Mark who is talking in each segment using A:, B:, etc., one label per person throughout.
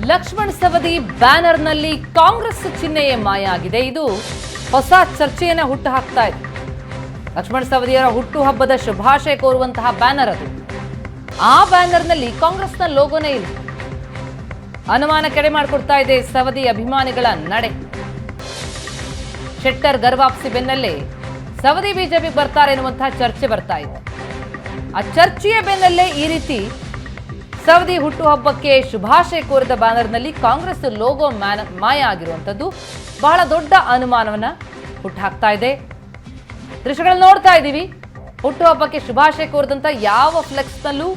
A: ಲಕ್ಷ್ಮಣ್ ಸವದಿ ಬ್ಯಾನರ್ನಲ್ಲಿ ಕಾಂಗ್ರೆಸ್ ಚಿಹ್ನೆಯೇ ಮಾಯ ಆಗಿದೆ. ಇದು ಹೊಸ ಚರ್ಚೆಯನ್ನು ಹುಟ್ಟುಹಾಕ್ತಾ ಇದೆ. ಲಕ್ಷ್ಮಣ್ ಸವದಿಯವರ ಹುಟ್ಟುಹಬ್ಬದ ಶುಭಾಶಯ ಕೋರುವಂತಹ ಬ್ಯಾನರ್ ಅದು. ಆ ಬ್ಯಾನರ್ನಲ್ಲಿ ಕಾಂಗ್ರೆಸ್ನ ಲೋಗೋನೇ ಇಲ್ಲ. ಅನುಮಾನ ಕೆಡೆ ಮಾಡಿಕೊಡ್ತಾ ಇದೆ ಸವದಿ ಅಭಿಮಾನಿಗಳ ನಡೆ. ಶೆಟ್ಟರ್ ಗರ್ವಾಪ್ಸಿ ಬೆನ್ನಲ್ಲೇ ಸವದಿ ಬಿಜೆಪಿ ಬರ್ತಾರೆ ಎನ್ನುವಂತಹ ಚರ್ಚೆ ಬರ್ತಾ ಇದೆ. ಆ ಚರ್ಚೆಯ ಬೆನ್ನಲ್ಲೇ ಈ ರೀತಿ ಸವದಿ ಹುಟ್ಟುಹಬ್ಬಕ್ಕೆ ಶುಭಾಶಯ ಕೋರಿದ ಬ್ಯಾನರ್ನಲ್ಲಿ ಕಾಂಗ್ರೆಸ್ ಲೋಗೋ ಮಾಯ ಆಗಿರುವಂಥದ್ದು ಬಹಳ ದೊಡ್ಡ ಅನುಮಾನವನ್ನ ಹುಟ್ಟುಹಾಕ್ತಾ ಇದೆ. ದೃಶ್ಯಗಳನ್ನು ನೋಡ್ತಾ ಇದ್ದೀವಿ. ಹುಟ್ಟುಹಬ್ಬಕ್ಕೆ ಶುಭಾಶಯ ಕೋರಿದಂತ ಯಾವ ಫ್ಲೆಕ್ಸ್ನಲ್ಲೂ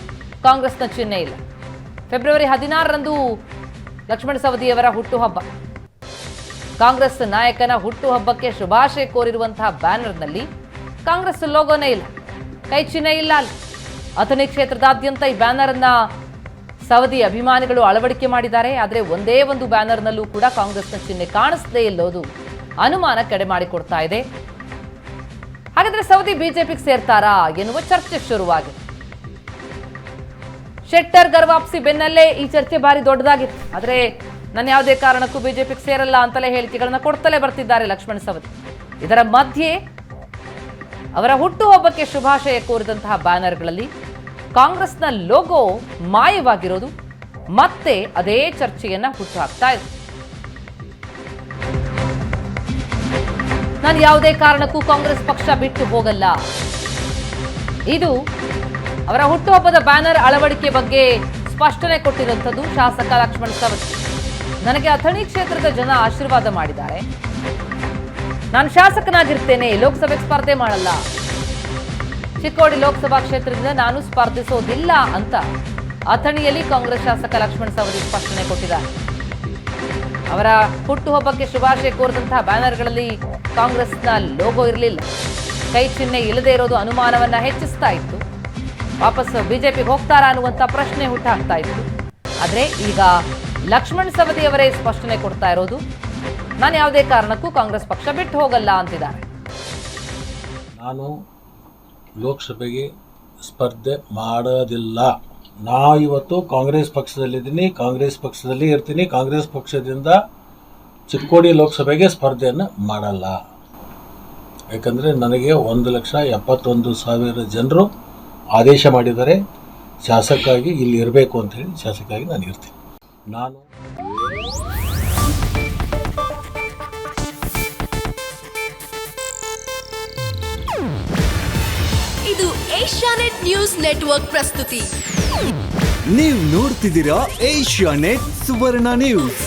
A: ಕಾಂಗ್ರೆಸ್ನ ಚಿಹ್ನೆ ಇಲ್ಲ. ಫೆಬ್ರವರಿ 16ರಂದು ಲಕ್ಷ್ಮಣ ಸವದಿಯವರ ಹುಟ್ಟುಹಬ್ಬ. ಕಾಂಗ್ರೆಸ್ ನಾಯಕನ ಹುಟ್ಟುಹಬ್ಬಕ್ಕೆ ಶುಭಾಶಯ ಕೋರಿರುವಂತಹ ಬ್ಯಾನರ್ನಲ್ಲಿ ಕಾಂಗ್ರೆಸ್ ಲೋಗೋನೇ ಇಲ್ಲ, ಕೈ ಚಿಹ್ನೆ ಇಲ್ಲ. ಅಲ್ಲಿ ಅಥಣಿ ಕ್ಷೇತ್ರದಾದ್ಯಂತ ಈ ಬ್ಯಾನರ್ ಅನ್ನ ಸವದಿ ಅಭಿಮಾನಿಗಳು ಅಳವಡಿಕೆ ಮಾಡಿದ್ದಾರೆ. ಆದರೆ ಒಂದೇ ಒಂದು ಬ್ಯಾನರ್ನಲ್ಲೂ ಕೂಡ ಕಾಂಗ್ರೆಸ್ನ ಚಿಹ್ನೆ ಕಾಣಿಸದೇ ಇಲ್ಲೋದು ಅನುಮಾನ ಕಡೆ ಮಾಡಿಕೊಡ್ತಾ ಇದೆ. ಹಾಗಾದ್ರೆ ಸವದಿ ಬಿಜೆಪಿಗೆ ಸೇರ್ತಾರಾ ಎನ್ನುವ ಚರ್ಚೆ ಶುರುವಾಗಿದೆ. ಶೆಟ್ಟರ್ ಗರ್ವಾಪ್ಸಿ ಬೆನ್ನಲ್ಲೇ ಈ ಚರ್ಚೆ ಬಾರಿ ದೊಡ್ಡದಾಗಿತ್ತು. ಆದರೆ ನಾನು ಯಾವುದೇ ಕಾರಣಕ್ಕೂ ಬಿಜೆಪಿಗೆ ಸೇರಲ್ಲ ಅಂತಲೇ ಹೇಳಿಕೆಗಳನ್ನ ಕೊಡ್ತಲೇ ಬರ್ತಿದ್ದಾರೆ ಲಕ್ಷ್ಮಣ್ ಸವದಿ. ಇದರ ಮಧ್ಯೆ ಅವರ ಹುಟ್ಟುಹಬ್ಬಕ್ಕೆ ಶುಭಾಶಯ ಕೋರಿದಂತಹ ಬ್ಯಾನರ್ಗಳಲ್ಲಿ ಕಾಂಗ್ರೆಸ್ನ ಲೋಗೋ ಮಾಯವಾಗಿರೋದು ಮತ್ತೆ ಅದೇ ಚರ್ಚೆಯನ್ನ ಹುಟ್ಟುಹಾಕ್ತಾ ಇದೆ. ನಾನು ಯಾವುದೇ ಕಾರಣಕ್ಕೂ ಕಾಂಗ್ರೆಸ್ ಪಕ್ಷ ಬಿಟ್ಟು ಹೋಗಲ್ಲ. ಇದು ಅವರ ಹುಟ್ಟುಹಬ್ಬದ ಬ್ಯಾನರ್ ಅಳವಡಿಕೆ ಬಗ್ಗೆ ಸ್ಪಷ್ಟನೆ ಕೊಟ್ಟಿರುವಂಥದ್ದು ಶಾಸಕ ಲಕ್ಷ್ಮಣ್ ಸವದಿ. ನನಗೆ ಅಥಣಿ ಕ್ಷೇತ್ರದ ಜನ ಆಶೀರ್ವಾದ ಮಾಡಿದ್ದಾರೆ. ನಾನು ಶಾಸಕನಾಗಿರ್ತೇನೆ, ಲೋಕಸಭೆಗೆ ಸ್ಪರ್ಧೆ ಮಾಡಲ್ಲ. ಚಿಕ್ಕೋಡಿ ಲೋಕಸಭಾ ಕ್ಷೇತ್ರದಿಂದ ನಾನು ಸ್ಪರ್ಧಿಸೋದಿಲ್ಲ ಅಂತ ಅಥಣಿಯಲ್ಲಿ ಕಾಂಗ್ರೆಸ್ ಶಾಸಕ ಲಕ್ಷ್ಮಣ್ ಸವದಿ ಸ್ಪಷ್ಟನೆ ಕೊಟ್ಟಿದ್ದಾರೆ. ಅವರ ಹುಟ್ಟುಹಬ್ಬಕ್ಕೆ ಶುಭಾಶಯ ಕೋರಿದಂತಹ ಬ್ಯಾನರ್ಗಳಲ್ಲಿ ಕಾಂಗ್ರೆಸ್ನ ಲೋಗೋ ಇರಲಿಲ್ಲ, ಕೈ ಚಿಹ್ನೆ ಇಲ್ಲದೆ ಇರೋದು ಅನುಮಾನವನ್ನ ಹೆಚ್ಚಿಸ್ತಾ ಇತ್ತು. ವಾಪಸ್ ಬಿಜೆಪಿಗೆ ಹೋಗ್ತಾರಾ ಅನ್ನುವಂಥ ಪ್ರಶ್ನೆ ಹುಟ್ಟಾಗ್ತಾ ಇತ್ತು. ಆದರೆ ಈಗ ಲಕ್ಷ್ಮಣ್ ಸವದಿ ಅವರೇ ಸ್ಪಷ್ಟನೆ ಕೊಡ್ತಾ ಇರೋದು, ನಾನು ಯಾವುದೇ ಕಾರಣಕ್ಕೂ ಕಾಂಗ್ರೆಸ್ ಪಕ್ಷ ಬಿಟ್ಟು ಹೋಗಲ್ಲ ಅಂತಿದ್ದಾರೆ.
B: ನಾನು ಲೋಕಸಭೆಗೆ ಸ್ಪರ್ಧೆ ಮಾಡೋದಿಲ್ಲ. ಇವತ್ತು ಕಾಂಗ್ರೆಸ್ ಪಕ್ಷದಲ್ಲಿದ್ದೀನಿ, ಕಾಂಗ್ರೆಸ್ ಪಕ್ಷದಲ್ಲಿ ಇರ್ತೀನಿ. ಕಾಂಗ್ರೆಸ್ ಪಕ್ಷದಿಂದ ಚಿಕ್ಕೋಡಿ ಲೋಕಸಭೆಗೆ ಸ್ಪರ್ಧೆಯನ್ನು ಮಾಡಲ್ಲ. ಯಾಕಂದರೆ ನನಗೆ 1,71,000 ಜನರು ಆದೇಶ ಮಾಡಿದ್ದಾರೆ ಶಾಸಕಾಗಿ ಇಲ್ಲಿ ಇರಬೇಕು ಅಂತ ಹೇಳಿ. ಶಾಸಕಾಗಿ ನಾನು ಇರ್ತೀನಿ. ನಾನು
C: ಇದು ಏಷ್ಯಾನೆಟ್ ನ್ಯೂಸ್ ನೆಟ್ವರ್ಕ್ ಪ್ರಸ್ತುತಿ.
D: ನೀವು ನೋಡ್ತಿದ್ದೀರಾ ಏಷ್ಯಾನೆಟ್ ಸುವರ್ಣ ನ್ಯೂಸ್.